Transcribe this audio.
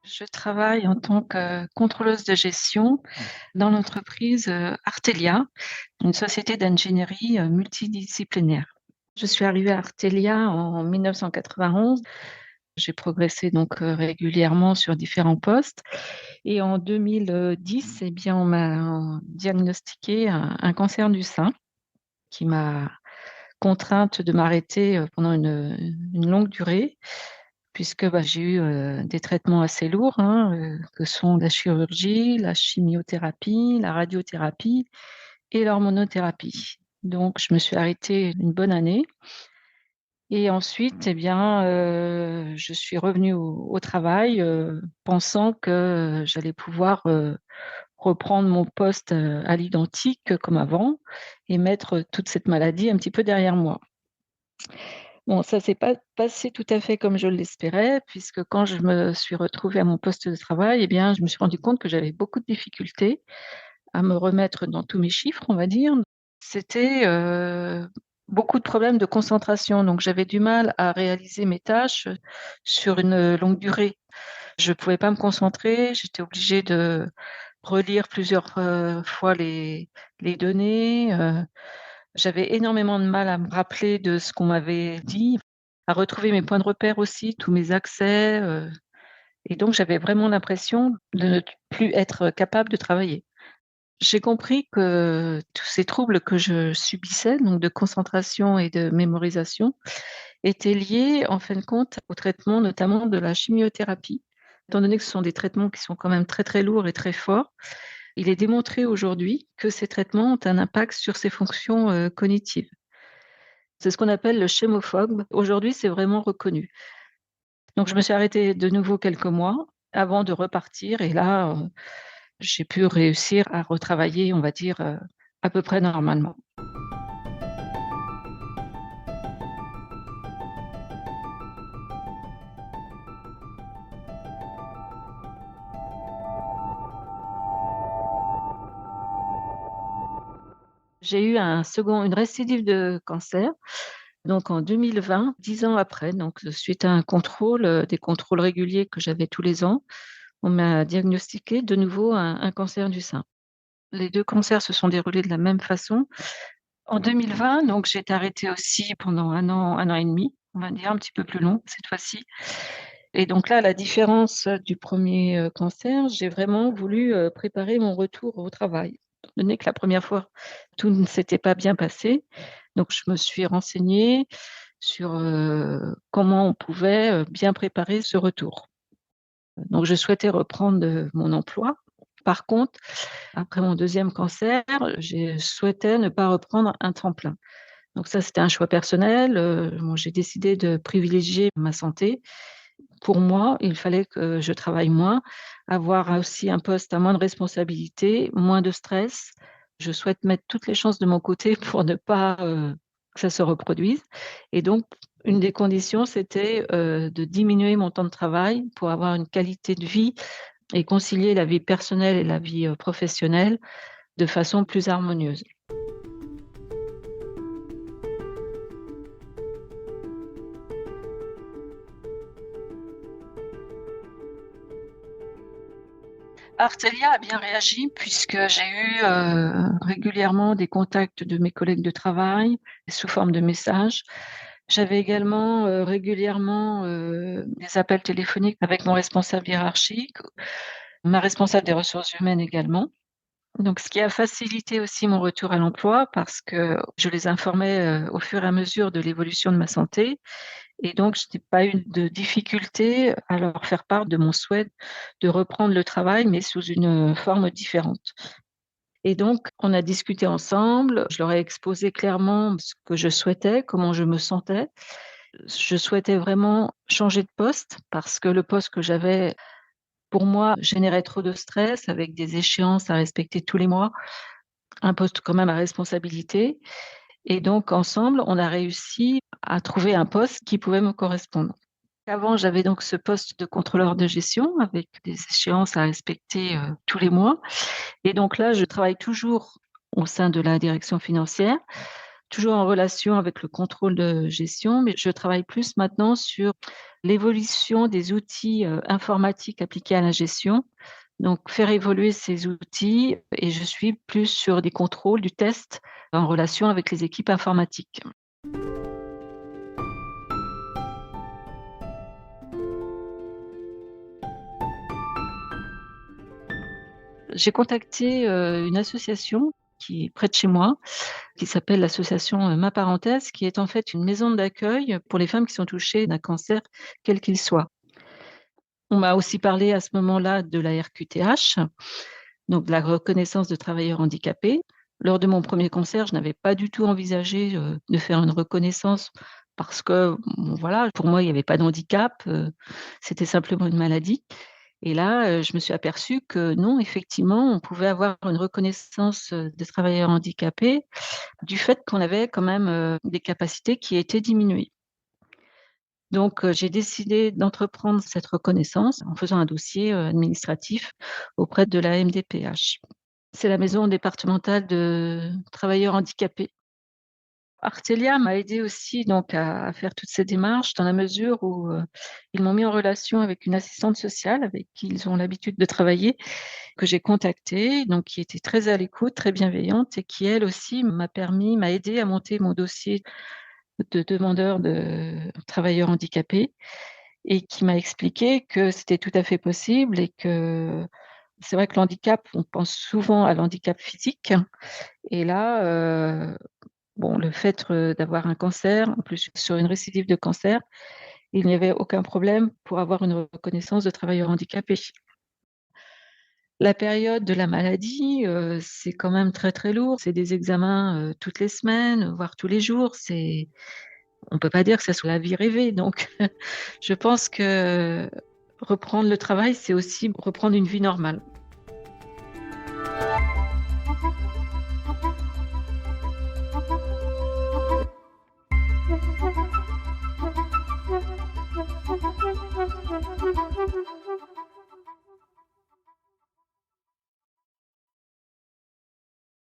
Je travaille en tant que contrôleuse de gestion dans l'entreprise, Artelia, une société d'ingénierie, multidisciplinaire. Je suis arrivée à Artelia en 1991. J'ai progressé donc, régulièrement sur différents postes et en 2010, eh bien, on m'a diagnostiqué un cancer du sein qui m'a contrainte de m'arrêter, pendant une longue durée puisque, bah, j'ai eu, des traitements assez lourds, hein, que sont la chirurgie, la chimiothérapie, la radiothérapie et l'hormonothérapie. Donc je me suis arrêtée une bonne année et ensuite, eh bien, je suis revenue au travail, pensant que j'allais pouvoir, reprendre mon poste, à l'identique comme avant et mettre toute cette maladie un petit peu derrière moi. Bon, ça s'est pas passé tout à fait comme je l'espérais, puisque quand je me suis retrouvée à mon poste de travail, eh bien, je me suis rendu compte que j'avais beaucoup de difficultés à me remettre dans tous mes chiffres, on va dire. C'était, beaucoup de problèmes de concentration, donc j'avais du mal à réaliser mes tâches, sur une longue durée. Je pouvais pas me concentrer, j'étais obligée de relire plusieurs, fois les données, j'avais énormément de mal à me rappeler de ce qu'on m'avait dit, à retrouver mes points de repère aussi, tous mes accès, et donc j'avais vraiment l'impression de ne plus être capable de travailler. J'ai compris que tous ces troubles que je subissais, donc de concentration et de mémorisation, étaient liés en fin de compte au traitement notamment de la chimiothérapie. Étant donné que ce sont des traitements qui sont quand même très, très lourds et très forts, il est démontré aujourd'hui que ces traitements ont un impact sur ces fonctions, cognitives. C'est ce qu'on appelle le chémophobe. Aujourd'hui, c'est vraiment reconnu. Donc je me suis arrêtée de nouveau quelques mois avant de repartir et là, j'ai pu réussir à retravailler, on va dire, à peu près normalement. J'ai eu une récidive de cancer, donc en 2020, 10 ans après, donc suite à un contrôle, des contrôles réguliers que j'avais tous les ans, on m'a diagnostiqué de nouveau un cancer du sein. Les 2 cancers se sont déroulés de la même façon. En 2020, donc j'ai été arrêtée aussi pendant un an et demi, on va dire un petit peu plus long cette fois-ci et donc là, à la différence du premier cancer, j'ai vraiment voulu, préparer mon retour au travail. Étant donné que la première fois, tout ne s'était pas bien passé, donc je me suis renseignée sur, comment on pouvait, bien préparer ce retour. Donc je souhaitais reprendre, mon emploi. Par contre, après mon deuxième cancer, je souhaitais ne pas reprendre un tremplin. Donc ça, c'était un choix personnel, bon, j'ai décidé de privilégier ma santé. Pour moi, il fallait que je travaille moins, avoir aussi un poste à moins de responsabilité, moins de stress. Je souhaite mettre toutes les chances de mon côté pour ne pas, que ça se reproduise et donc une des conditions, c'était, de diminuer mon temps de travail pour avoir une qualité de vie et concilier la vie personnelle et la vie, professionnelle de façon plus harmonieuse. Artelia a bien réagi puisque j'ai eu, régulièrement des contacts de mes collègues de travail sous forme de messages. J'avais également, régulièrement, des appels téléphoniques avec mon responsable hiérarchique, ma responsable des ressources humaines également. Donc ce qui a facilité aussi mon retour à l'emploi parce que je les informais, au fur et à mesure de l'évolution de ma santé et donc je n'ai pas eu de difficulté à leur faire part de mon souhait de reprendre le travail, mais sous une, forme différente. Et donc on a discuté ensemble, je leur ai exposé clairement ce que je souhaitais, comment je me sentais. Je souhaitais vraiment changer de poste parce que le poste que j'avais, pour moi, générait trop de stress avec des échéances à respecter tous les mois, un poste quand même à responsabilité et donc ensemble, on a réussi à trouver un poste qui pouvait me correspondre. Avant, j'avais donc ce poste de contrôleur de gestion avec des échéances à respecter, tous les mois et donc là, je travaille toujours au sein de la direction financière. toujours en relation avec le contrôle de gestion, mais je travaille plus maintenant sur l'évolution des outils, informatiques appliqués à la gestion. Donc faire évoluer ces outils et je suis plus sur des contrôles, du test en relation avec les équipes informatiques. J'ai contacté, une association qui est près de chez moi, qui s'appelle l'association, Ma Parenthèse, qui est en fait une maison d'accueil pour les femmes qui sont touchées d'un cancer, quel qu'il soit. On m'a aussi parlé à ce moment-là de la RQTH, donc de la reconnaissance de travailleurs handicapés. Lors de mon premier concert, je n'avais pas du tout envisagé, de faire une reconnaissance parce que, bon voilà, pour moi, il y avait pas de handicap, c'était simplement une maladie. Et là, je me suis aperçue que non, effectivement, on pouvait avoir une reconnaissance, de travailleurs handicapés du fait qu'on avait quand même, des capacités qui étaient diminuées. Donc, j'ai décidé d'entreprendre cette reconnaissance en faisant un dossier, administratif auprès de la MDPH. C'est la maison départementale de travailleurs handicapés. Artelia m'a aidée aussi donc à faire toutes ces démarches dans la mesure où, ils m'ont mis en relation avec une assistante sociale avec qui ils ont l'habitude de travailler, que j'ai contactée, donc qui était très à l'écoute, très bienveillante et qui elle aussi m'a aidée à monter mon dossier de demandeur de travailleurs handicapés et qui m'a expliqué que c'était tout à fait possible et que c'est vrai que le handicap, on pense souvent à l'handicap physique et là, bon, le fait, d'avoir un cancer, en plus sur une récidive de cancer, il n'y avait aucun problème pour avoir une reconnaissance de travailleur handicapé. La période de la maladie, c'est quand même très, très lourd. C'est des examens, toutes les semaines, voire tous les jours. On peut pas dire que ça soit la vie rêvée, donc je pense que reprendre le travail, c'est aussi reprendre une vie normale.